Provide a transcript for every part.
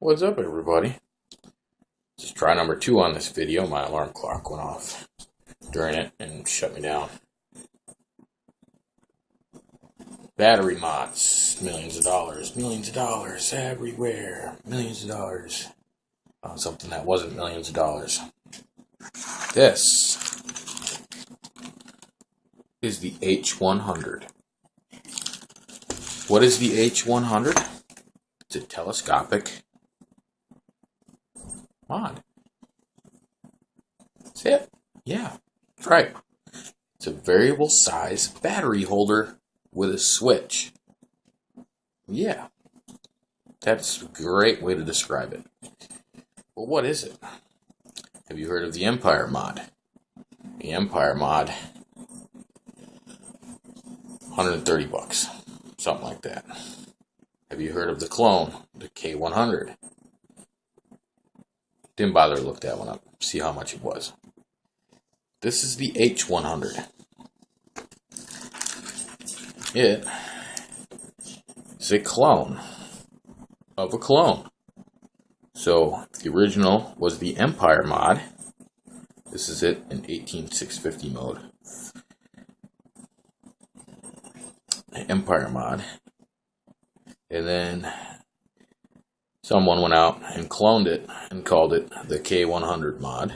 What's up, everybody? This is try number 2 on this video. My alarm clock went off during it and shut me down. Battery mods, millions of dollars everywhere, millions of dollars on something that wasn't millions of dollars. This is the H100. What is the H100? It's a telescopic mod. That's it. Yeah, that's right. It's a variable size battery holder with a switch. Yeah, that's a great way to describe it. Well, what is it? Have you heard of the Empire mod? The Empire mod, $130, something like that. Have you heard of the clone, the K100? Didn't bother to look that one up, see how much it was. This is the H100. It is a clone of a clone. So the original was the Empire mod. This is it in 18650 mode. Empire mod. And then someone went out and cloned it and called it the K100 mod.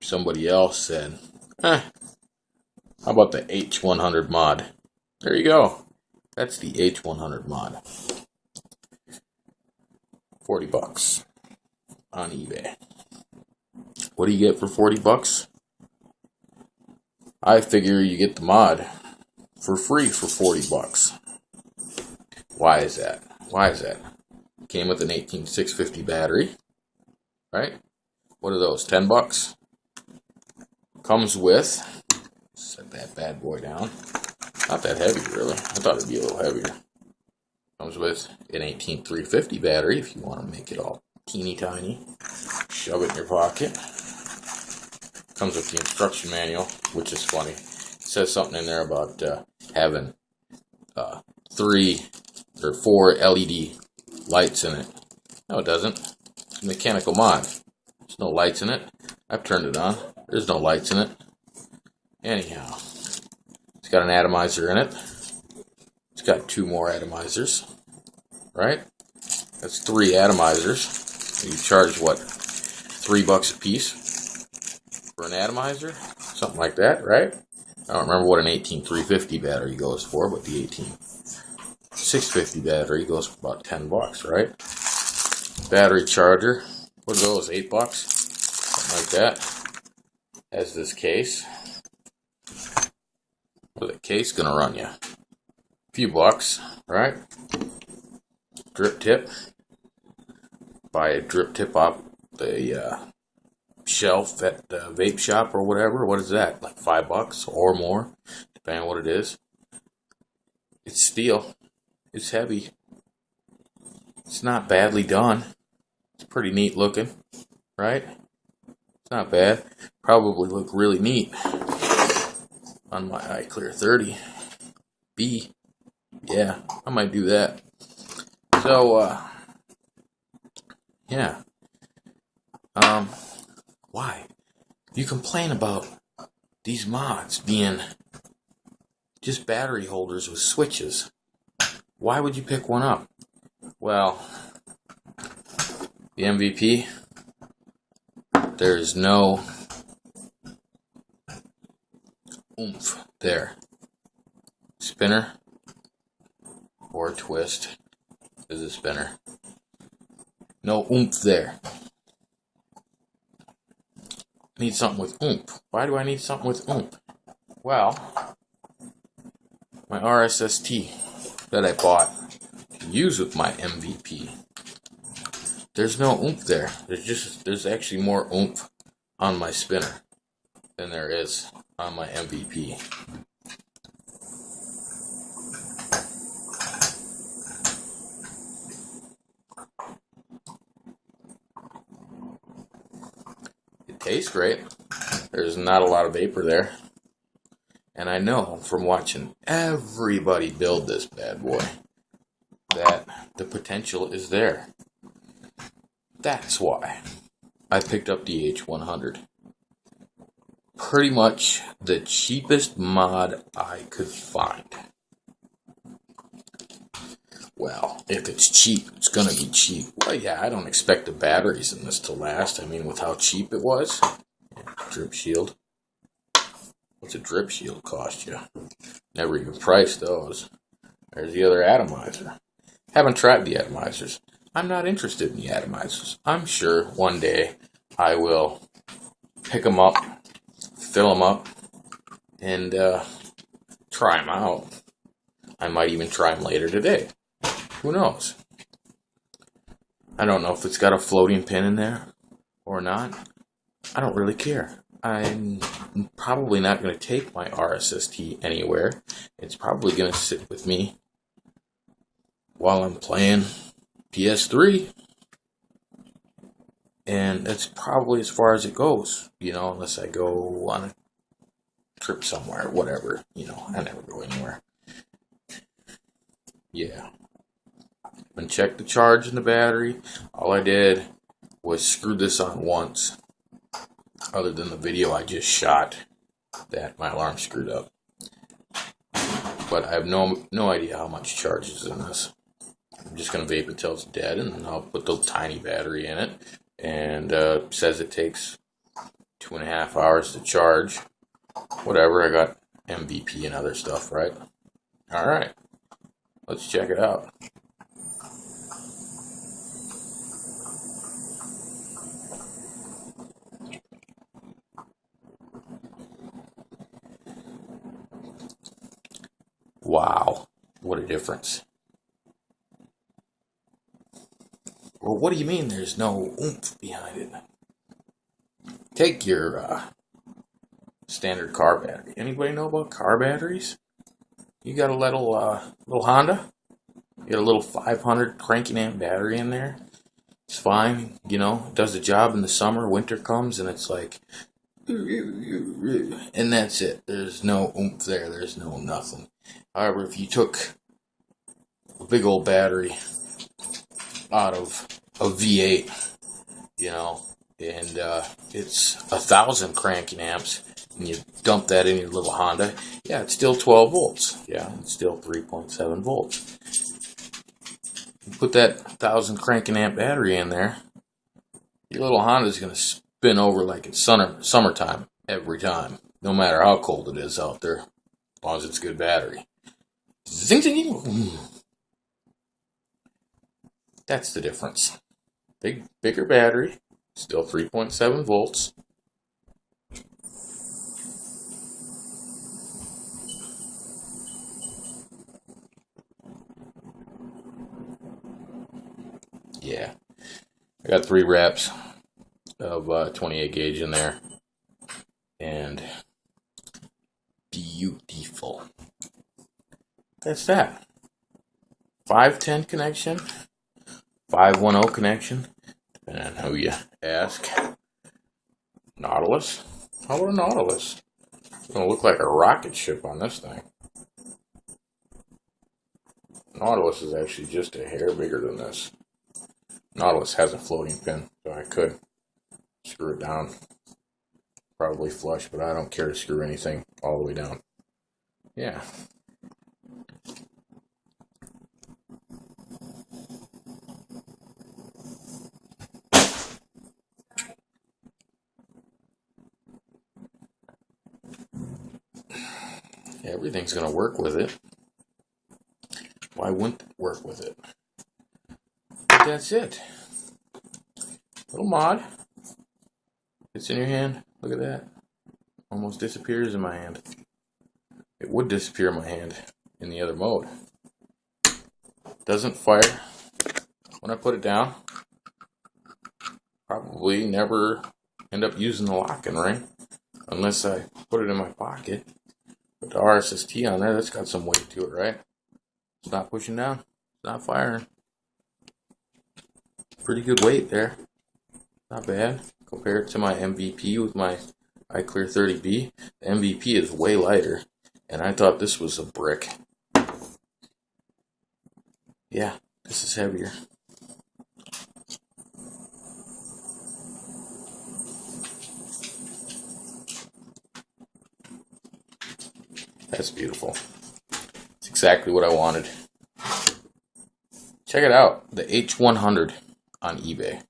Somebody else said, how about the H100 mod? There you go. That's the H100 mod. $40 on eBay. What do you get for $40? I figure you get the mod for free for $40. Why is that? Why is that? Came with an 18650 battery, right? What are those? $10? Comes with, set that bad boy down. Not that heavy, really. I thought it'd be a little heavier. Comes with an 18350 battery if you want to make it all teeny tiny. Shove it in your pocket. Comes with the instruction manual, which is funny. It says something in there about having 3 or 4 LED lights in it. No, it doesn't. It's a mechanical mod. There's no lights in it. I've turned it on. There's no lights in it. Anyhow, it's got an atomizer in it. It's got 2 more atomizers, right? That's 3 atomizers. You charge what? $3 a piece for an atomizer? Something like that, right? I don't remember what an 18350 battery goes for, but the 18650 battery goes for about $10, right? Battery charger. What are those? $8? Something like that. Has this case. What's the case gonna run you? A few bucks, right? Drip tip. Buy a drip tip off the shelf at the vape shop or whatever. What is that? Like $5 or more, depending on what it is. It's steel. It's heavy. It's not badly done. It's pretty neat looking, right? It's not bad. Probably look really neat on my iClear 30B. Yeah, I might do that. So, yeah. Why? You complain about these mods being just battery holders with switches. Why would you pick one up? Well, the MVP, there's no oomph there. Spinner or twist is a spinner. No oomph there. Need something with oomph. Why do I need something with oomph? Well, my RSST that I bought to use with my MVP, there's no oomph there. There's actually more oomph on my spinner than there is on my MVP. It tastes great. There's not a lot of vapor there. And I know from watching everybody build this bad boy that the potential is there. That's why I picked up the H100. Pretty much the cheapest mod I could find. Well, if it's cheap, it's going to be cheap. Well, yeah, I don't expect the batteries in this to last. I mean, with how cheap it was. Drip shield. What's a drip shield cost you? Never even priced those. There's the other atomizer. Haven't tried the atomizers. I'm not interested in the atomizers. I'm sure one day I will pick them up, fill them up, and try them out. I might even try them later today. Who knows? I don't know if it's got a floating pin in there or not. I don't really care. I'm probably not going to take my RSST anywhere. It's probably going to sit with me while I'm playing PS3. And that's probably as far as it goes, unless I go on a trip somewhere, whatever. I never go anywhere. Yeah. And check the charge in the battery. All I did was screw this on once. Other than the video I just shot that my alarm screwed up. But I have no idea how much charge is in this. I'm just going to vape until it's dead, and then I'll put the tiny battery in it. And says it takes 2.5 hours to charge. Whatever, I got MVP and other stuff, right? Alright, let's check it out. Wow, what a difference. Well, what do you mean there's no oomph behind it? Take your standard car battery. Anybody know about car batteries? You got a little Honda? You got a little 500 cranking amp battery in there? It's fine, it does the job in the summer. Winter comes and it's like, and that's it. There's no oomph there. There's no nothing. However, if you took a big old battery out of a V8, and it's 1,000 cranking amps, and you dump that in your little Honda, yeah, it's still 12 volts. Yeah, it's still 3.7 volts. You put that 1,000 cranking amp battery in there, your little Honda's going to spin over like it's summertime every time, no matter how cold it is out there, as long as it's a good battery. Zing, zing, zing. That's the difference. Bigger battery, still 3.7 volts. Yeah, I got 3 wraps of 28 gauge in there, and beautiful. That's that. 510 connection, 510 connection, depending on who you ask. Nautilus? How about a Nautilus? It's going to look like a rocket ship on this thing. Nautilus is actually just a hair bigger than this. Nautilus has a floating pin, so I could screw it down. Probably flush, but I don't care to screw anything all the way down. Yeah. Everything's going to work with it. Why wouldn't it work with it? But that's it. Little mod. It's in your hand. Look at that. Almost disappears in my hand. It would disappear in my hand in the other mode. Doesn't fire when I put it down. Probably never end up using the locking ring unless I put it in my pocket. Put the RSST on there. That's got some weight to it, right? It's not pushing down. It's not firing. Pretty good weight there. Not bad. Compared to my MVP with my iClear 30B. The MVP is way lighter. And I thought this was a brick. Yeah, this is heavier. That's beautiful. It's exactly what I wanted. Check it out. The H100 on eBay.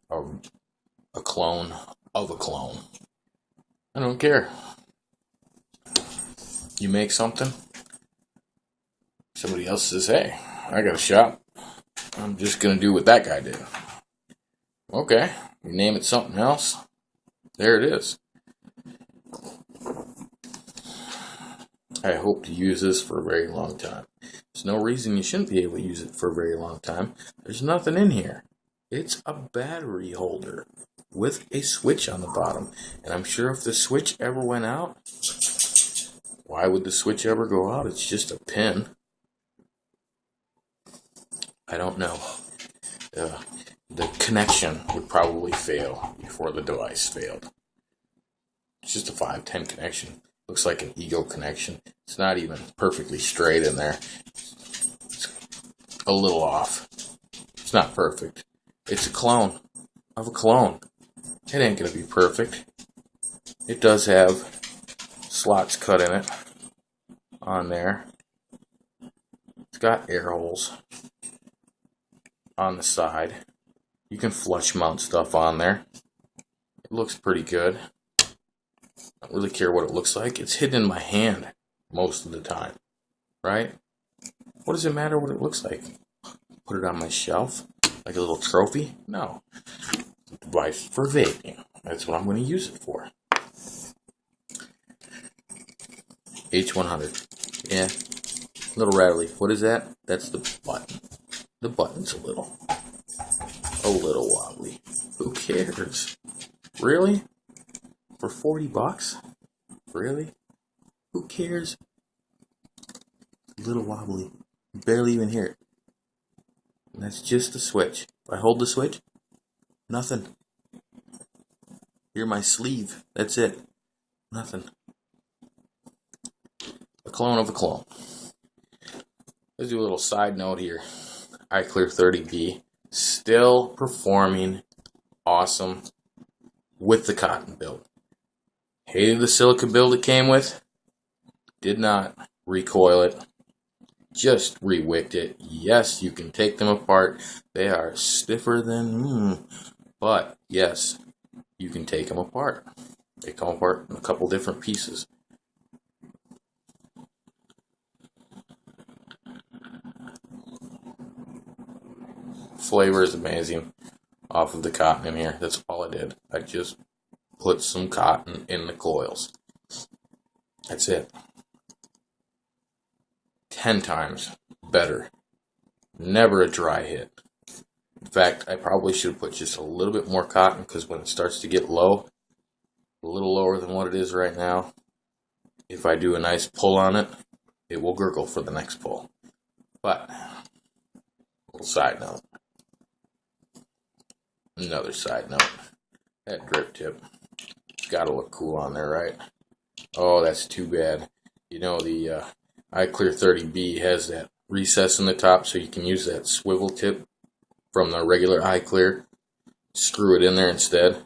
A clone of a clone. I don't care. You make something, somebody else says, hey, I got a shop. I'm just going to do what that guy did. Okay, you name it something else. There it is. I hope to use this for a very long time. There's no reason you shouldn't be able to use it for a very long time. There's nothing in here. It's a battery holder with a switch on the bottom. And I'm sure if the switch ever went out, why would the switch ever go out? It's just a pin. I don't know. The connection would probably fail before the device failed. It's just a 510 connection. Looks like an ego connection. It's not even perfectly straight in there. It's a little off. It's not perfect. It's a clone of a clone. It ain't going to be perfect. It does have slots cut in it on there. It's got air holes on the side. You can flush mount stuff on there. It looks pretty good. I don't really care what it looks like. It's hidden in my hand most of the time, right? What does it matter what it looks like? Put it on my shelf like a little trophy? No. It's a device for vaping. That's what I'm going to use it for. H100. Yeah. A little rattly. What is that? That's the button. The button's a little wobbly. Who cares? Really? For 40 bucks? Really? Who cares? A little wobbly. You barely even hear it. And that's just the switch. If I hold the switch, nothing. Hear my sleeve. That's it. Nothing. A clone of a clone. Let's do a little side note here. iClear 30B. Still performing awesome with the cotton build. Hated the silica build it came with. Did not recoil it. Just re-wicked it. Yes, you can take them apart. They are stiffer than but yes, you can take them apart. They come apart in a couple different pieces. Flavor is amazing off of the cotton in here. That's all I did. I just put some cotton in the coils. That's it. 10 times better. Never a dry hit. In fact, I probably should have put just a little bit more cotton because when it starts to get low, a little lower than what it is right now, if I do a nice pull on it, it will gurgle for the next pull. But, little side note. Another side note. That drip tip. It's got to look cool on there, right? Oh, that's too bad. You know, the iClear 30B has that recess in the top, so you can use that swivel tip from the regular iClear. Screw it in there instead.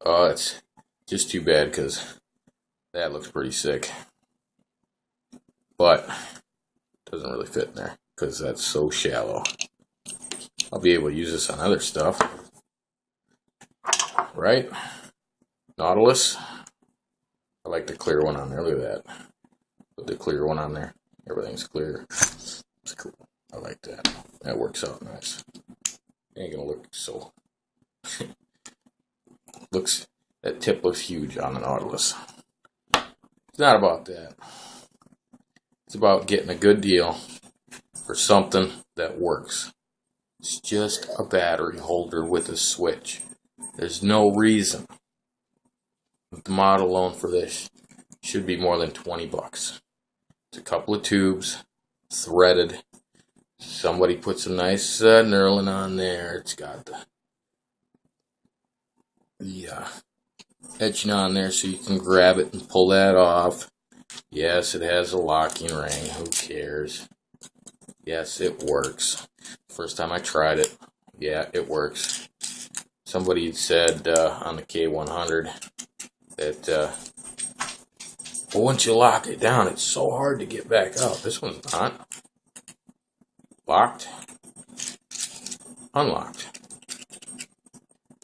Oh, it's just too bad because that looks pretty sick. But it doesn't really fit in there because that's so shallow. I'll be able to use this on other stuff. Right? Nautilus. I like the clear one on there. Look at that. Put the clear one on there. Everything's clear. It's cool. I like that. That works out nice. Ain't gonna look so. That tip looks huge on the Nautilus. It's not about that. It's about getting a good deal for something that works. It's just a battery holder with a switch. There's no reason the model alone for this should be more than 20 bucks. It's a couple of tubes, threaded. Somebody put some nice knurling on there. It's got the etching on there so you can grab it and pull that off. Yes, it has a locking ring. Who cares? Yes, it works. First time I tried it, yeah, it works. Somebody said on the K100 that But once you lock it down, it's so hard to get back out. This one's not. Locked. Unlocked.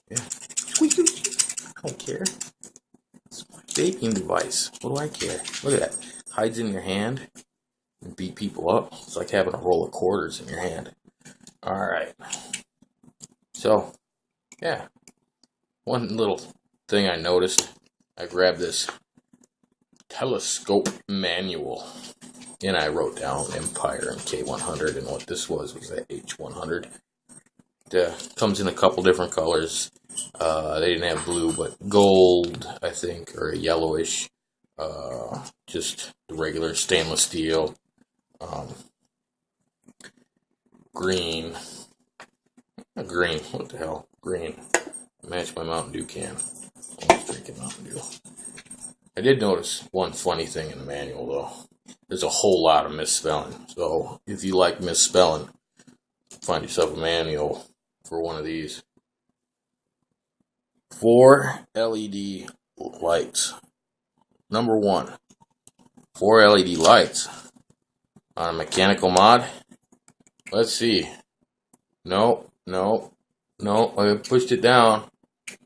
Yeah. I don't care. It's my vaping device. What do I care? Look at that. Hides in your hand and beat people up. It's like having a roll of quarters in your hand. Alright. So, yeah. One little thing I noticed. I grabbed this telescope manual. And I wrote down Empire and K100. And what this was that H100. It comes in a couple different colors. They didn't have blue, but gold, I think, or a yellowish. Just the regular stainless steel. Green. Green. What the hell? Green. Match my Mountain Dew can. I was drinking Mountain Dew. I did notice one funny thing in the manual, though. There's a whole lot of misspelling. So, if you like misspelling, find yourself a manual for one of these. 4 LED lights. Number 1. 4 LED lights on a mechanical mod. Let's see. No. I pushed it down.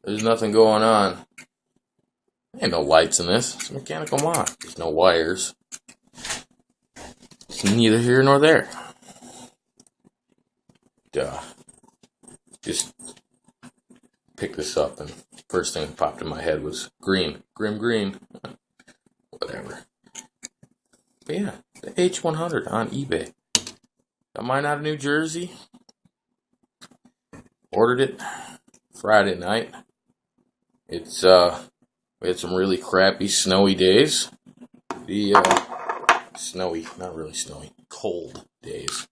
There's nothing going on. Ain't no lights in this. It's a mechanical mod. There's no wires. It's neither here nor there. Duh. Just picked this up, and first thing that popped in my head was green. Grim green. Whatever. But yeah, the H100 on eBay. Got mine out of New Jersey. Ordered it Friday night. It's we had some really crappy snowy days. Snowy, not really snowy, cold days.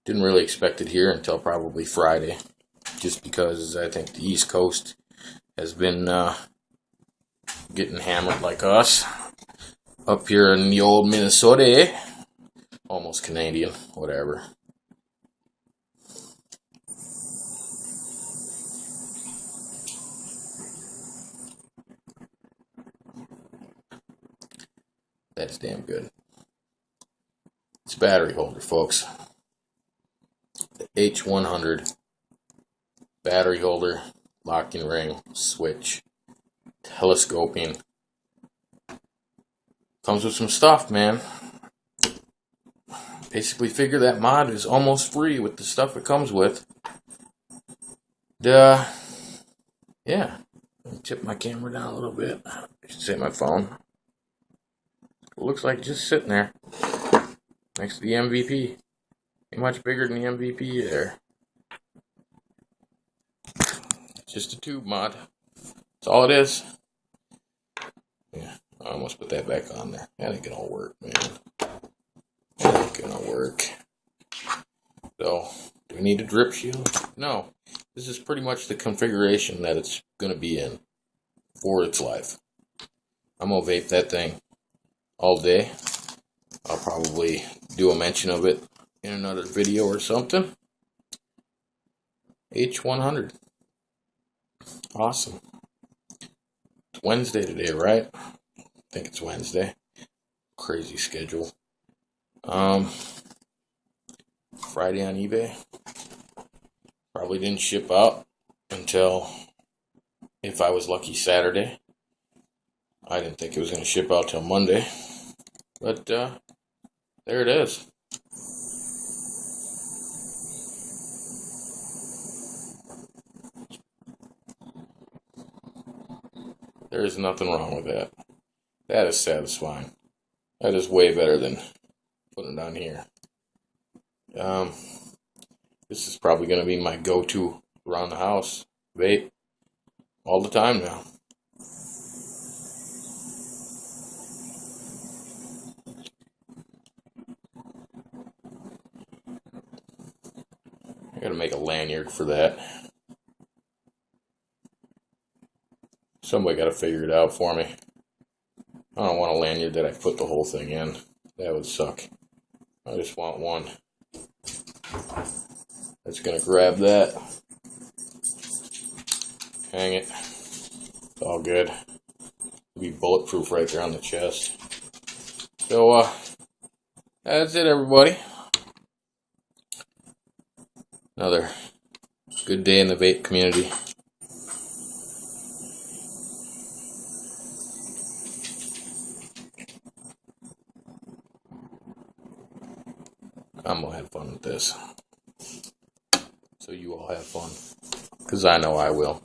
Didn't really expect it here until probably Friday, just because I think the East Coast has been getting hammered like us up here in the old Minnesota. Almost Canadian, whatever. That's damn good. It's a battery holder, folks. The H100 battery holder, locking ring, switch, telescoping. Comes with some stuff, man. Basically figure that mod is almost free with the stuff it comes with. Yeah. Let me tip my camera down a little bit. I should say my phone. It looks like just sitting there next to the MVP. Ain't much bigger than the MVP there. Just a tube mod. That's all it is. Yeah, I almost put that back on there. That ain't gonna work, man. That ain't gonna work. So, do we need a drip shield? No. This is pretty much the configuration that it's gonna be in for its life. I'm gonna vape that thing all day. I'll probably do a mention of it in another video or something. H100. Awesome. It's Wednesday today, right? I think it's Wednesday. Crazy schedule. Friday on eBay. Probably didn't ship out until, if I was lucky, Saturday. I didn't think it was going to ship out till Monday. But, there it is. There is nothing wrong with that. That is satisfying. That is way better than putting it on here. This is probably going to be my go-to around the house. Vape. All the time now. I gotta make a lanyard for that. Somebody gotta figure it out for me. I don't want a lanyard that I put the whole thing in. That would suck. I just want one that's gonna grab that. Hang it. It's all good. be bulletproof right there on the chest. So, that's it, everybody. Another good day in the vape community. I'm gonna have fun with this. So you all have fun. Because I know I will.